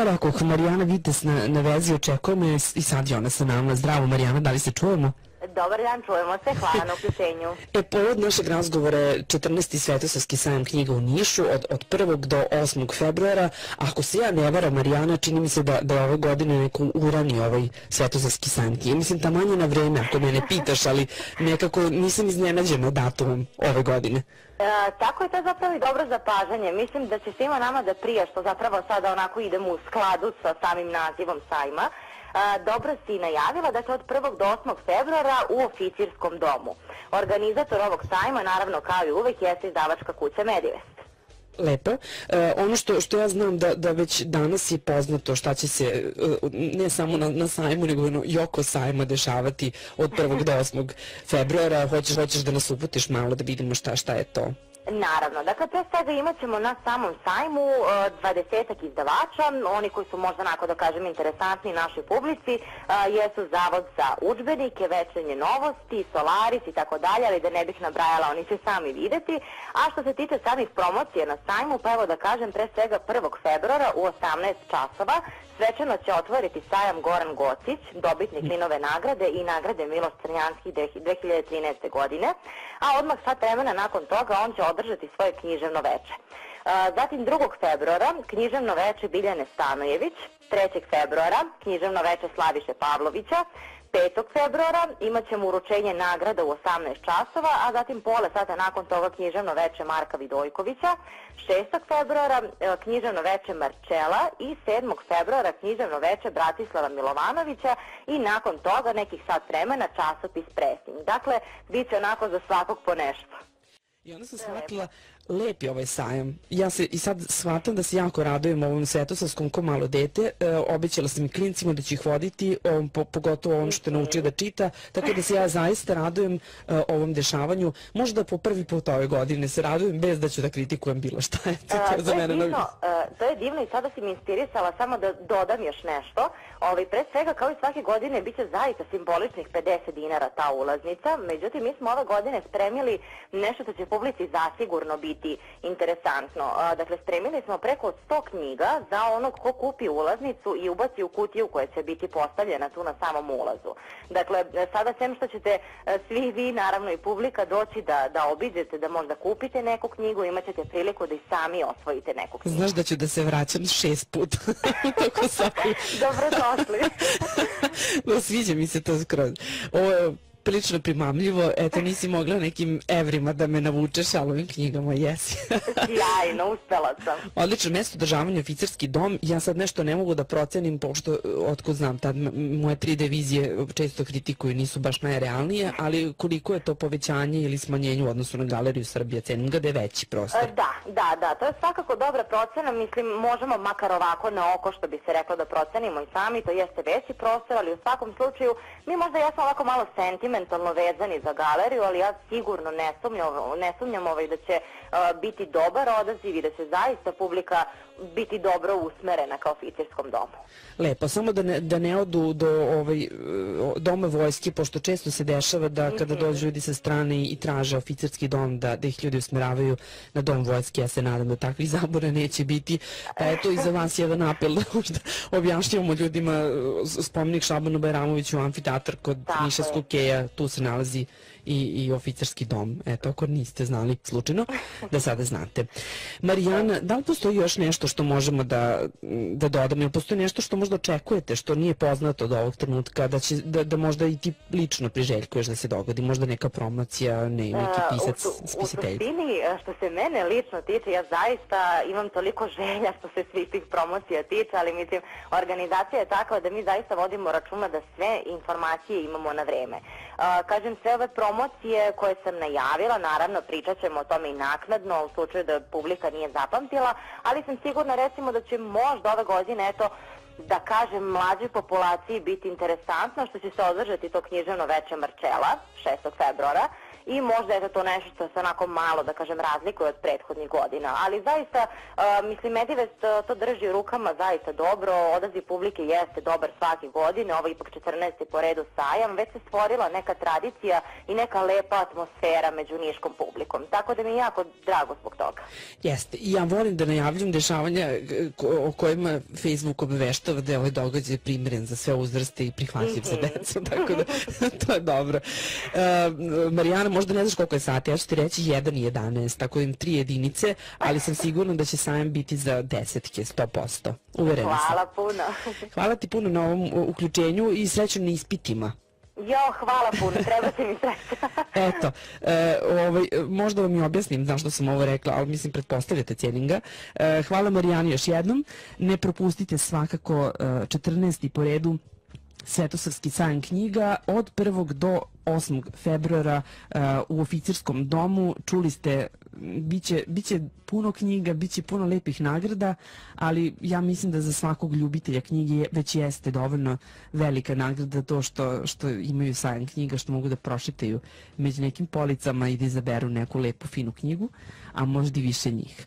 Rekoh, Marijana Vites na vezi, očekujemo je i sad je ona sa nama. Zdravo Marijana, da li se čujemo? Dobar dan, čujemo se, hvala na uključenju. Povod našeg razgovora je 14. Svetosavski sajam knjiga u Nišu od 1. do 8. februara. Ako se ja ne varam, Marijana, čini mi se da je ove godine neko urani ovaj Svetosavski sajam knjiga. Mislim, taman je na vreme, ako mene pitaš, ali nekako nisam iznenađena datumom ove godine. Tako je to zapravo i dobro zapažanje. Mislim da će svima nama da prija što zapravo sada onako idemo u skladu sa samim nazivom sajma. Dobro si najavila da će od 1. do 8. februara u Oficirskom domu. Organizator ovog sajma, naravno kao i uvek, jeste izdavačka kuća Medivest. Lepo. Ono što ja znam da već danas je poznato šta će se ne samo na sajmu, nego i oko sajma dešavati od 1. do 8. februara. Hoćeš da nas uputiš malo da vidimo šta je to? Naravno, dakle pre svega imat ćemo na samom sajmu 20-ak izdavača, oni koji su možda onako da kažem interesantni našoj publici, jesu Zavod za udžbenike, Večernje novosti, Solaris i tako dalje, ali da ne bih nabrajala, oni će sami videti. A što se tiče samih promocije na sajmu, pa evo da kažem pre svega 1. februara u 18 časova svečano će otvoriti sajam Goran Gocić, dobitnik Linove nagrade i nagrade Miloš Crnjanski 2013. godine, a odmah sat vremena nakon toga on će održati svoje književno veče. Zatim 2. februara književno veče Biljane Stanojević, 3. februara književno veče Slaviše Pavlovića, 5. februara imat ćemo uručenje nagrada u 18 časova, a zatim pola sata nakon toga književno veče Marka Vidojkovića, 6. februara književno veče Marčela i 7. februara književno veče Bratislava Milovanovića i nakon toga nekih sat vremena časopis Presing. Dakle, bit će onako za svakog po nešto. I onda sam shvatila, lep je ovaj sajam. Ja se i sad shvatam da se jako radujem ovom Svetosavskom ko malo dete. Obećala sam i klincima da ću ih voditi, pogotovo ovom što je naučio da čita, tako da se ja zaista radujem ovom dešavanju. Možda po prvi put ove godine se radujem bez da ću da kritikujem bilo šta. To je divno i sada si mi inspirisala, samo da dodam još nešto. Pre svega, kao i svake godine, bit će zaista simboličnih 50 dinara ta ulaznica, međutim mi smo ove godine spremili nešto što će publici zasigurno biti interesantno. Dakle, spremili smo preko 100 knjiga za onog ko kupi ulaznicu i ubaci u kutiju koja će biti postavljena tu na samom ulazu. Dakle, sada sem što ćete svi vi, naravno i publika, doći da obiđete, da možda kupite neku knjigu, imat ćete priliku da i sami osvojite neku knjigu. Znaš da ću da se vraćam 6 puta. Dobrodošli. Sviđa mi se to skroz. Ovo je prilično primamljivo. Eto, nisi mogla nekim evrima da me navučeš, ali ovim knjigama jesi. Sjajno, uspela sam. Odlično mesto održavanja, Oficirski dom. Ja sad nešto ne mogu da procenim, pošto, otkud znam, tad moje 3D vizije često kritikuju, nisu baš najrealnije, ali koliko je to povećanje ili smanjenje u odnosu na Galeriju Srbije? Cenim ga da je veći prostor. Da, to je svakako dobra procena. Mislim, možemo makar ovako na oko, što bi se reklo, da procenimo i sami, to jeste veći prostor, ali u svakom slučaju mi možda jesmo ovako malo sentimentalno vezani za galeriju, ali ja sigurno ne sumnjam da će biti dobar odaziv i da će zaista publika biti dobro usmerena ka Oficirskom domu. Lepo, samo da ne odu do Doma vojske, pošto često se dešava da kada dođu ljudi sa strane i traže Oficirski dom, da ih ljudi usmeravaju na Dom vojske. Ja se nadam da takvih zabora neće biti. Pa eto i za vas jedan apel da možda objašnjavamo ljudima spomenik Šabanu Bajramoviću, amfiteatar kod Nišavskog keja, tu se nalazi i Oficirski dom. Eto, ako niste znali slučajno, da sada znate. Marijana, da li postoji još nešto što možemo da dodamo? Ili postoji nešto što možda očekujete, što nije poznato do ovog trenutka, da možda i ti lično priželjkuješ da se dogodi? Možda neka promocija, neki pisac, spisatelj? U suštini, što se mene lično tiče, ja zaista imam toliko želja što se svih tih promocija tiče, ali mislim, organizacija je takva da mi zaista vodimo računa da sve informacije imamo na vreme. Kažem, sve ove promocije koje sam najavila, naravno pričat ćemo o tome i naknadno, u slučaju da publika nije zapamtila, ali sam sigurna recimo da će možda ove godine, eto, da kažem, mlađoj populaciji biti interesantno, što će se održati to književno veče Marčela 6. februara i možda je to nešto što se onako malo, da kažem, razlikuje od prethodnih godina. Ali zaista, mislim, Medivest to drži u rukama zaista dobro, odaziv publike jeste dobar svake godine, ovo je ipak 14. po redu sajam, već se stvorila neka tradicija i neka lepa atmosfera među niškom publikom, tako da mi je jako drago zbog toga. Jeste, i ja volim da najavljam dešavanja o kojima Facebook obaveštava da je ovaj događaj primjeren za sve uzraste i prihvatljiv za decu, tako da to je dobro. Marijana, možda ne znaš koliko je sati, ja ću ti reći 1 i 11, tako da im 3 jedinice, ali sam sigurna da će sajam biti za desetke, 100%. Uverena sam. Hvala puno. Hvala ti puno na ovom uključenju i sreću na ispitima. Jo, hvala puno, treba se mi sreća. Eto, možda vam i objasnim zašto sam ovo rekla, ali mislim pretpostavljate, cijenim ga. Hvala Marijani još jednom. Ne propustite svakako 14. po redu Svetosavski sajam knjiga od 1. do 8. februara u Oficirskom domu. Čuli ste, biće puno knjiga, biće puno lepih nagrada, ali ja mislim da za svakog ljubitelja knjige već jeste dovoljno velika nagrada to što imaju sajam knjiga, što mogu da prošetaju među nekim policama i da izaberu neku lepu, finu knjigu, a možda i više njih.